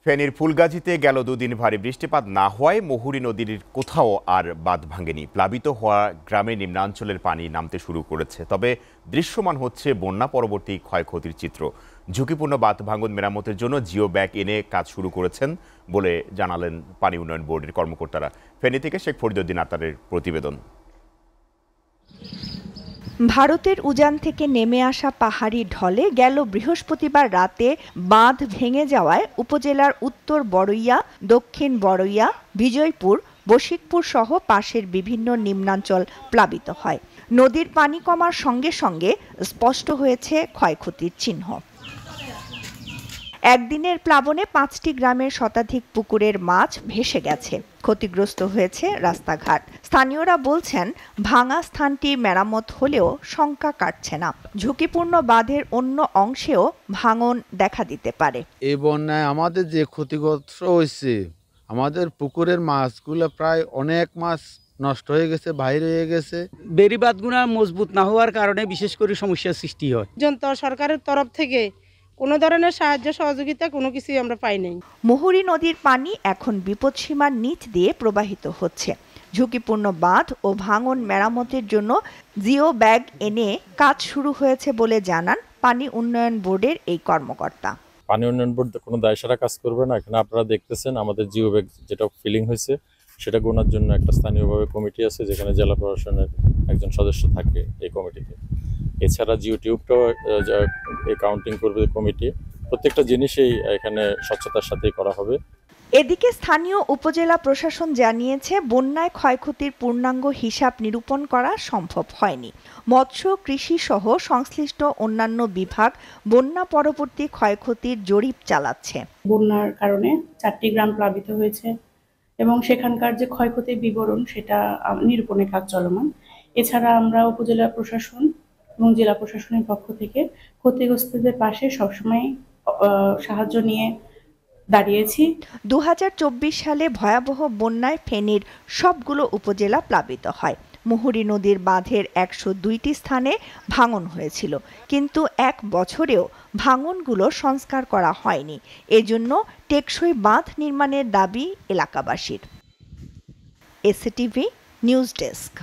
ফেনীর ফুলগাজীতে গেল দুদিন ভারী বৃষ্টিপাত না হওয়ায় মুহুরী নদীর কোথাও আর বাঁধ ভাঙেনি। প্লাবিত হওয়া গ্রামের নিম্নাঞ্চলের পানি নামতে শুরু করেছে, তবে দৃশ্যমান হচ্ছে বন্যা পরবর্তী ক্ষয়ক্ষতির চিত্র। ঝুঁকিপূর্ণ বাঁধ ভাঙন মেরামতের জন্য জিও ব্যাগ এনে কাজ শুরু করেছেন বলে জানালেন পানি উন্নয়ন বোর্ডের কর্মকর্তারা। ফেনী থেকে শেখ ফরিদউদ্দিন আতারের প্রতিবেদন। ভারতের উজান থেকে নেমে আসা পাহাড়ি ঢলে গেল বৃহস্পতিবার রাতে বাঁধ ভেঙে যাওয়ায় উপজেলার উত্তর বড়ইয়া, দক্ষিণ বড়ইয়া, বিজয়পুর, বশিকপুর সহ পাশের বিভিন্ন নিম্নাঞ্চল প্লাবিত হয়। নদীর পানি কমার সঙ্গে সঙ্গে স্পষ্ট হয়েছে ক্ষয়ক্ষতির চিহ্ন। একদিনের প্লাবনে 5টি গ্রামের শতাধিক পুকুরের মাছ ভেসে গেছে, ক্ষতিগ্রস্ত হয়েছে রাস্তাঘাট। স্থানীয়রা বলছেন, ভাঙা স্থানটি মেরামত হলেও শঙ্কা কাটছে না, ঝুঁকিপূর্ণ বাঁধের অন্য অংশেও ভাঙন দেখা দিতে পারে। এই বন্যায় আমাদের যে ক্ষতিগ্রস্ত হয়েছে, আমাদের পুকুরের মাছগুলো প্রায় অনেক মাছ নষ্ট হয়ে গেছে, বাইরে হয়ে গেছে। বেড়িবাঁধগুলো মজবুত না হওয়ার কারণে বিশেষ করে সমস্যার সৃষ্টি হয়। সরকারের তরফ থেকে কোনো ধরনের সাহায্য সহযোগিতা কোনো কিছুই আমরা পাই নাই। মুহুরী নদীর পানি এখন বিপদসীমার নিচ দিয়ে প্রবাহিত হচ্ছে। ঝুঁকিপূর্ণ বাঁধ ও ভাঙন মেরামতের জন্য জিও ব্যাগ এনে কাজ শুরু হয়েছে বলে জানান পানি উন্নয়ন বোর্ডের এই কর্মকর্তা। পানি উন্নয়ন বোর্ড কোনো দায়সারা কাজ করবে না। এখানে আপনারা দেখতেছেন আমাদের জিও ব্যাগ যেটা ফিলিং হয়েছে সেটা গোনার জন্য একটা স্থানীয়ভাবে কমিটি আছে, যেখানে জেলা প্রশাসনের একজন সদস্য থাকে এই কমিটিতে। এছাড়া জিও টিউবটাও কাউন্টিং করবে কমিটি। প্রত্যেকটা জিনিসই এখানে স্বচ্ছতার সাথেই করা হবে। এদিকে স্থানীয় উপজেলা প্রশাসন জানিয়েছে, বন্যায় ক্ষয়ক্ষতির পূর্ণাঙ্গ হিসাব নিরূপণ করা সম্ভব হয়নি। মৎস্য, কৃষি সহ সংশ্লিষ্ট অন্যান্য বিভাগ বন্যা পরবর্তী ক্ষয়ক্ষতির জরিপ চালাচ্ছে। বন্যার কারণে 4টি গ্রাম প্লাবিত হয়েছে এবং সেখানকার যে ক্ষয়ক্ষতির বিবরণ সেটা নিরূপণের কাজ চলমান। এছাড়া আমরা উপজেলা প্রশাসন এবং জেলা প্রশাসনের পক্ষ থেকে ক্ষতিগ্রস্তদের পাশে সবসময় সাহায্য নিয়ে দাঁড়িয়েছি। 2024 সালে ভয়াবহ বন্যায় ফেনীর সবগুলো উপজেলা প্লাবিত হয়। মুহুরী নদীর বাঁধের 102টি স্থানে ভাঙন হয়েছিল, কিন্তু 1 বছরেও ভাঙনগুলো সংস্কার করা হয়নি। এজন্য টেকসই বাঁধ নির্মাণের দাবি এলাকাবাসীর। STV news desk.